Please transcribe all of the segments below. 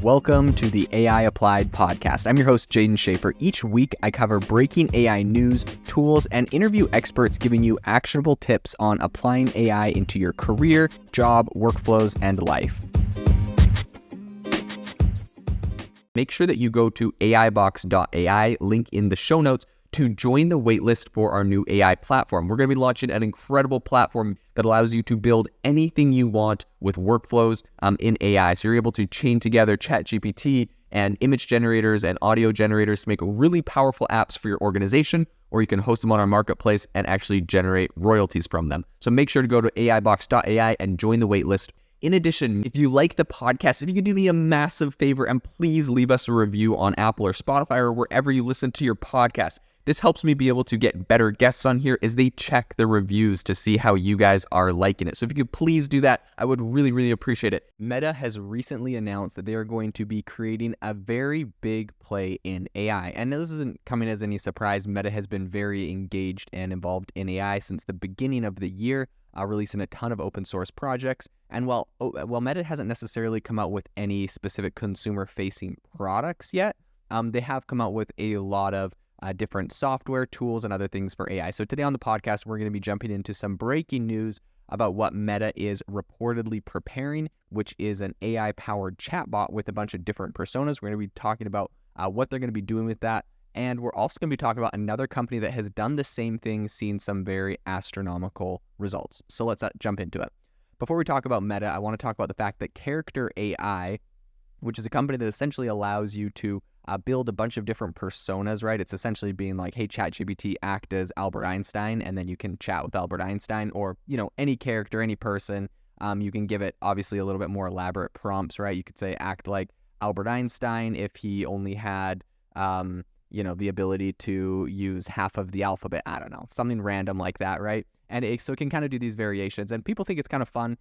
Welcome to the AI Applied podcast. I'm your host, Jaden Schaefer. Each week, I cover breaking AI news, tools, and interview experts giving you actionable tips on applying AI into your career, job, workflows, and life. Make sure that you go to aibox.ai, link in the show notes, to join the waitlist for our new AI platform. We're going to be launching an incredible platform that allows you to build anything you want with workflows in AI. So you're able to chain together ChatGPT and image generators and audio generators to make really powerful apps for your organization, or you can host them on our marketplace and actually generate royalties from them. So make sure to go to aibox.ai and join the waitlist. In addition, if you like the podcast, if you could do me a massive favor and please leave us a review on Apple or Spotify or wherever you listen to your podcast. This helps me be able to get better guests on here as they check the reviews to see how you guys are liking it. So if you could please do that, I would really appreciate it. Meta has recently announced that they are going to be creating a very big play in AI. And this isn't coming as any surprise. Meta has been very engaged and involved in AI since the beginning of the year, releasing a ton of open source projects. And while Meta hasn't necessarily come out with any specific consumer-facing products yet, they have come out with a lot of different software tools and other things for AI. So today on the podcast, we're going to be jumping into some breaking news about what Meta is reportedly preparing, which is an AI-powered chatbot with a bunch of different personas. We're going to be talking about what they're going to be doing with that. And we're also going to be talking about another company that has done the same thing, seen some very astronomical results. So let's jump into it. Before we talk about Meta, I want to talk about the fact that Character AI, which is a company that essentially allows you to build a bunch of different personas, right? It's essentially being like, hey, ChatGPT, act as Albert Einstein, and then you can chat with Albert Einstein, or, any character, any person. You can give it, obviously, a little bit more elaborate prompts, right? You could say, act like Albert Einstein if he only had, the ability to use half of the alphabet. I don't know, something random like that, right? And so it can kind of do these variations, and people think it's kind of fun.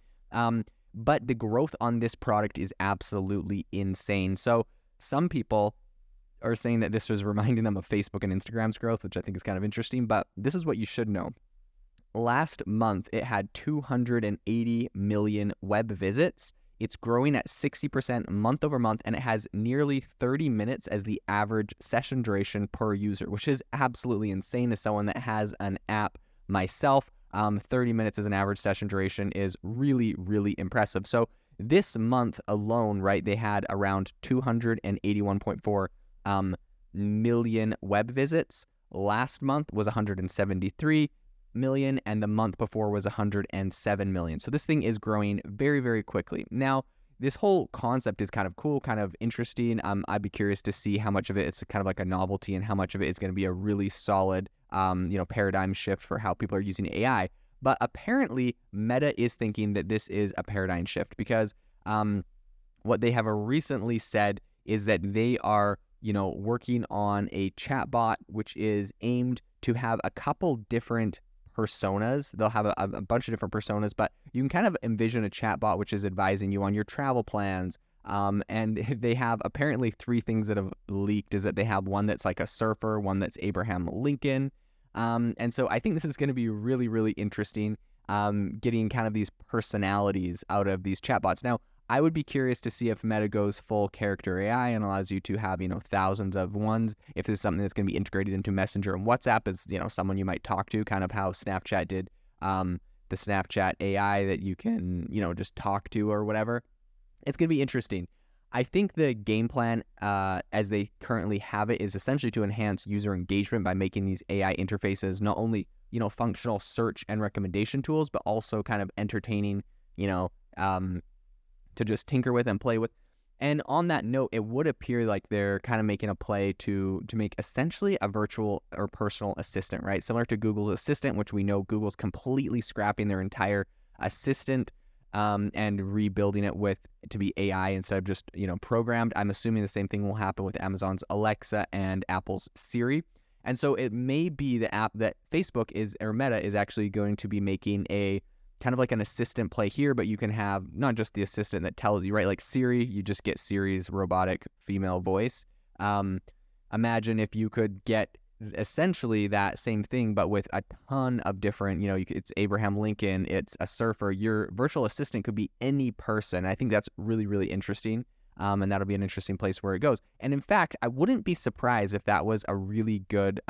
But the growth on this product is absolutely insane. So some people are saying that this was reminding them of Facebook and Instagram's growth, which I think is kind of interesting, but this is what you should know. Last month, it had 280 million web visits. It's growing at 60% month over month, and it has nearly 30 minutes as the average session duration per user, which is absolutely insane as someone that has an app myself. 30 minutes as an average session duration is really impressive. So this month alone, right, they had around 281.4 million web visits. Last month was 173 million, and the month before was 107 million. So this thing is growing very quickly. Now, this whole concept is kind of cool, kind of interesting. I'd be curious to see how much of it is kind of like a novelty and how much of it is going to be a really solid, paradigm shift for how people are using AI. But apparently, Meta is thinking that this is a paradigm shift because what they have recently said is that they are, working on a chatbot which is aimed to have a couple different personas. They'll have a bunch of different personas, but you can kind of envision a chatbot which is advising you on your travel plans. And they have apparently three things that have leaked. Is that they have one that's like a surfer, one that's Abraham Lincoln. And so I think this is going to be really interesting, getting kind of these personalities out of these chatbots. Now, I would be curious to see if Meta goes full character AI and allows you to have, thousands of ones. If this is something that's going to be integrated into Messenger and WhatsApp as, someone you might talk to, kind of how Snapchat did, the Snapchat AI that you can, just talk to or whatever. It's going to be interesting. I think the game plan, as they currently have it, is essentially to enhance user engagement by making these AI interfaces not only, functional search and recommendation tools, but also kind of entertaining, to just tinker with and play with. And on that note, it would appear like they're kind of making a play to make essentially a virtual or personal assistant, right? Similar to Google's Assistant, which we know Google's completely scrapping their entire assistant and rebuilding it to be AI instead of just, programmed. I'm assuming the same thing will happen with Amazon's Alexa and Apple's Siri. And so it may be the app that Facebook or Meta is actually going to be making a kind of like an assistant play here, but you can have not just the assistant that tells you, right? Like Siri, you just get Siri's robotic female voice. Imagine if you could get essentially that same thing, but with a ton of different, it's Abraham Lincoln, it's a surfer. Your virtual assistant could be any person. I think that's really, really interesting. And that'll be an interesting place where it goes. And in fact, I wouldn't be surprised if that was a really good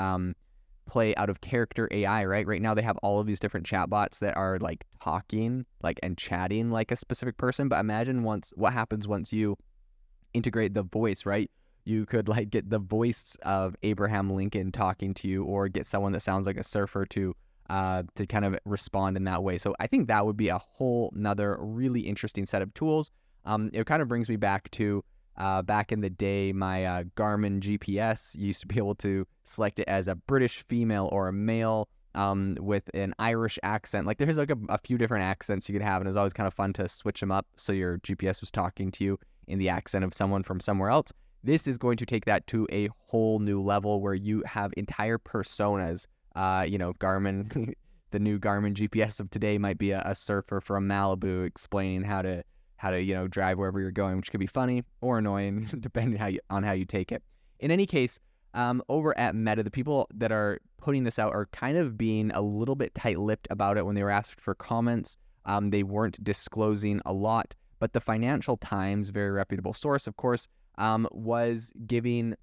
play out of character AI, right? Right now they have all of these different chatbots that are like talking and chatting like a specific person. But imagine what happens once you integrate the voice, right? You could get the voice of Abraham Lincoln talking to you, or get someone that sounds like a surfer to kind of respond in that way. So I think that would be a whole nother really interesting set of tools. It kind of brings me back to back in the day, my Garmin GPS used to be able to select it as a British female or a male with an Irish accent. There's a few different accents you could have, and it was always kind of fun to switch them up so your GPS was talking to you in the accent of someone from somewhere else. This is going to take that to a whole new level where you have entire personas. Garmin, the new Garmin GPS of today might be a surfer from Malibu explaining how to drive wherever you're going, which could be funny or annoying depending on how you take it. In any case, over at Meta, the people that are putting this out are kind of being a little bit tight-lipped about it when they were asked for comments. They weren't disclosing a lot, but the Financial Times, very reputable source, of course, was giving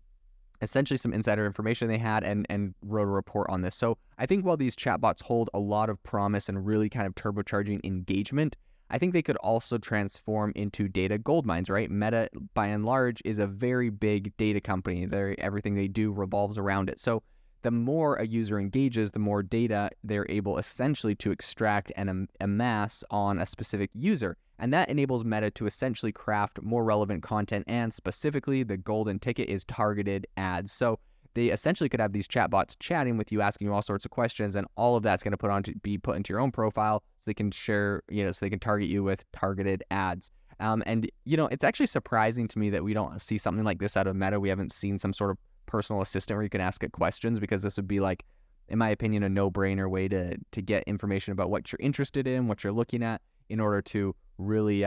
essentially some insider information they had and wrote a report on this. So I think while these chatbots hold a lot of promise and really kind of turbocharging engagement, I think they could also transform into data gold mines, right? Meta, by and large, is a very big data company. Everything they do revolves around it. So the more a user engages, the more data they're able essentially to extract and amass on a specific user. And that enables Meta to essentially craft more relevant content, and specifically the golden ticket is targeted ads. So they essentially could have these chatbots chatting with you, asking you all sorts of questions, and all of that's going to be put into your own profile so they can share, so they can target you with targeted ads. It's actually surprising to me that we don't see something like this out of Meta. We haven't seen some sort of personal assistant where you can ask it questions, because this would be in my opinion, a no-brainer way to get information about what you're interested in, what you're looking at, in order to really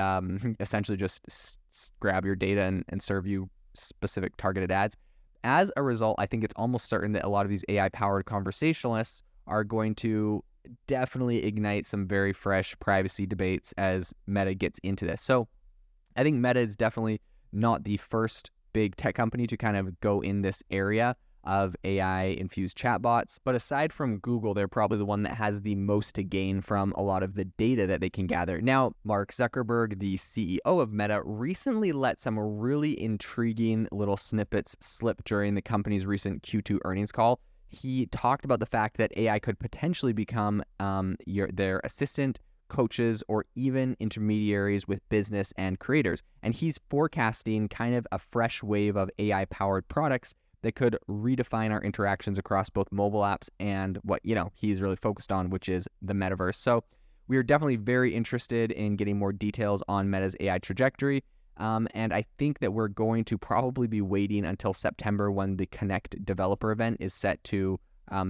essentially just grab your data and serve you specific targeted ads. As a result, I think it's almost certain that a lot of these AI-powered conversationalists are going to definitely ignite some very fresh privacy debates as Meta gets into this. So I think Meta is definitely not the first big tech company to kind of go in this area of AI-infused chatbots. But aside from Google, they're probably the one that has the most to gain from a lot of the data that they can gather. Now, Mark Zuckerberg, the CEO of Meta, recently let some really intriguing little snippets slip during the company's recent Q2 earnings call. He talked about the fact that AI could potentially become their assistant, coaches, or even intermediaries with business and creators. And he's forecasting kind of a fresh wave of AI-powered products that could redefine our interactions across both mobile apps and what he's really focused on, which is the metaverse. So we are definitely very interested in getting more details on Meta's AI trajectory. And I think that we're going to probably be waiting until September, when the Connect developer event is set to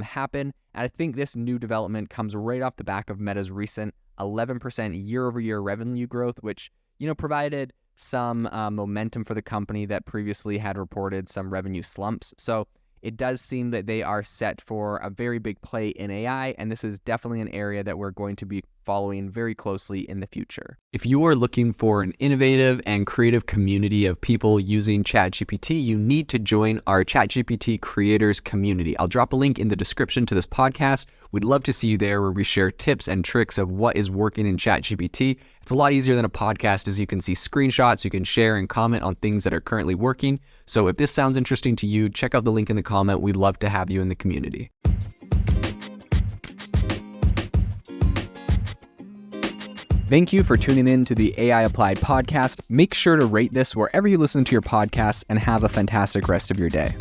happen. And I think this new development comes right off the back of Meta's recent 11% year-over-year revenue growth, which provided some momentum for the company that previously had reported some revenue slumps. So it does seem that they are set for a very big play in AI, and this is definitely an area that we're going to be following very closely in the future. If you are looking for an innovative and creative community of people using ChatGPT, you need to join our ChatGPT creators community. I'll drop a link in the description to this podcast. We'd love to see you there, where we share tips and tricks of what is working in ChatGPT. It's a lot easier than a podcast, as you can see screenshots, you can share and comment on things that are currently working. So if this sounds interesting to you, check out the link in the comment. We'd love to have you in the community. Thank you for tuning in to the AI Applied podcast. Make sure to rate this wherever you listen to your podcasts, and have a fantastic rest of your day.